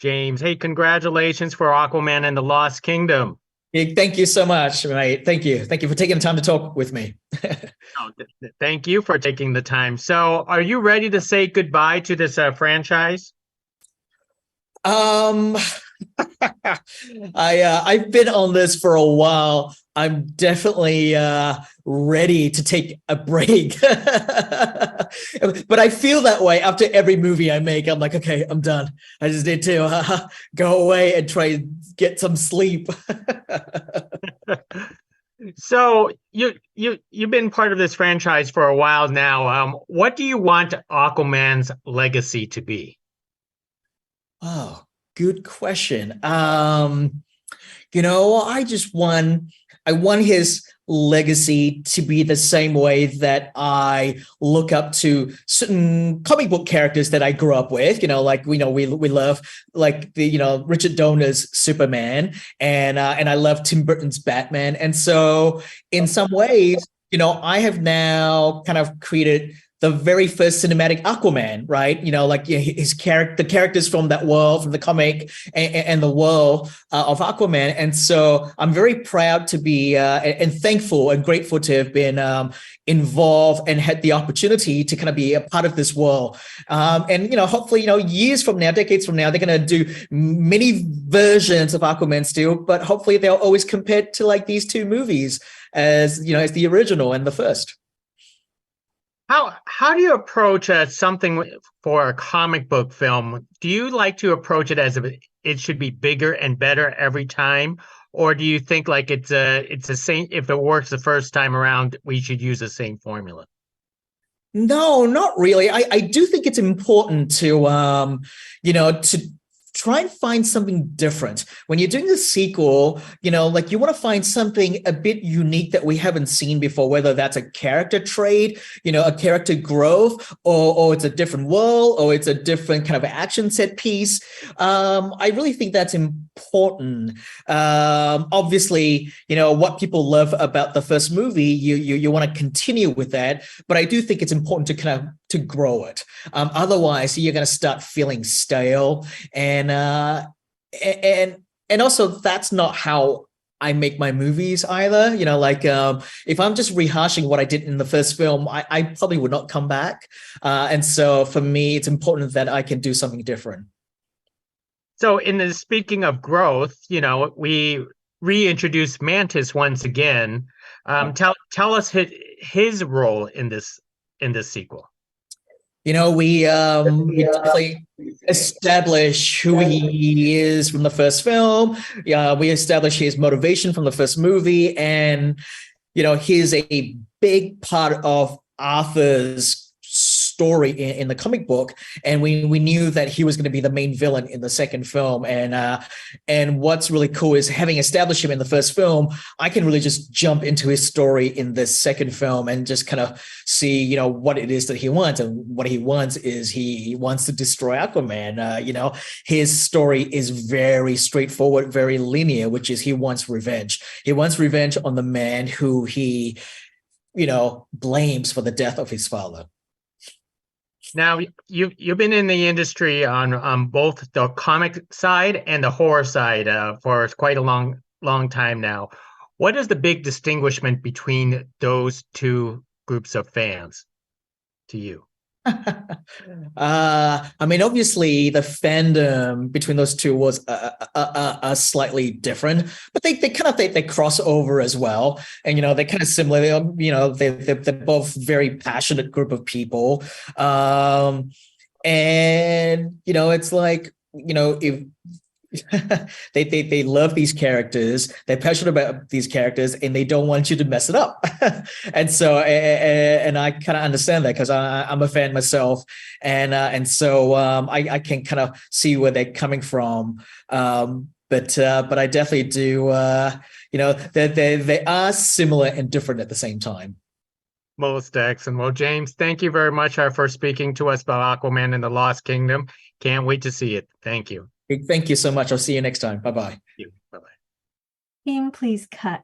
James. Hey, congratulations for Aquaman and the Lost Kingdom. Hey, thank you so much, mate. Thank you. Thank you for taking the time to talk with me. Oh, thank you for taking the time. So, are you ready to say goodbye to this franchise? Um, I've been on this for a while. I'm definitely ready to take a break. But I feel that way after every movie I make. I'm like, okay, I'm done. I just need to go away and try and get some sleep. So, you've been part of this franchise for a while now. What do you want Aquaman's legacy to be? Oh, good question. I want his legacy to be the same way that I look up to certain comic book characters that I grew up with. We love like Richard Donner's Superman, and I love Tim Burton's Batman. And so in some ways, I have now kind of created the very first cinematic Aquaman, right? His character, the characters from that world, from the comic, and the world of Aquaman. And so I'm very proud to be and thankful and grateful to have been involved and had the opportunity to kind of be a part of this world. Hopefully, years from now, decades from now, they're going to do many versions of Aquaman still, but hopefully they'll always compare to like these two movies as the original and the first. How do you approach something for a comic book film? Do you like to approach it as if it should be bigger and better every time, or do you think like it's the same? If it works the first time around, we should use the same formula? No, not really. I do think it's important to try and find something different. When you're doing a sequel, you want to find something a bit unique that we haven't seen before, whether that's a character trait, a character growth, or it's a different world, or it's a different kind of action set piece. I really think that's important. Obviously, what people love about the first movie, you want to continue with that, but I do think it's important to kind of to grow it. Otherwise, you're going to start feeling stale, and also that's not how I make my movies either. If I'm just rehashing what I did in the first film, I probably would not come back. And so for me, it's important that I can do something different. So, speaking of growth, we reintroduced Mantis once again. Tell us his role in this sequel. We definitely establish who he is from the first film. Yeah, we establish his motivation from the first movie, and he's a big part of Arthur's story in the comic book, and we knew that he was going to be the main villain in the second film. And what's really cool is, having established him in the first film, I can really just jump into his story in the second film and just kind of see what it is that he wants. And what he wants is he wants to destroy Aquaman. His story is very straightforward, very linear, which is he wants revenge. He wants revenge on the man who he blames for the death of his father. Now, you've been in the industry on both the comic side and the horror side for quite a long time now. What is the big distinguishment between those two groups of fans to you? Obviously, the fandom between those two was slightly different, but they cross over as well, and they're kind of similar. They're both very passionate group of people, and it's like if they love these characters, they're passionate about these characters, and they don't want you to mess it up. And I kind of understand that, because I'm a fan myself, and so I can kind of see where they're coming from. But I definitely do. They are similar and different at the same time. Most excellent. Well, James, thank you very much for speaking to us about Aquaman and the Lost Kingdom. Can't wait to see it. Thank you. Thank you so much. I'll see you next time. Bye-bye. Bye-bye. Team, please cut.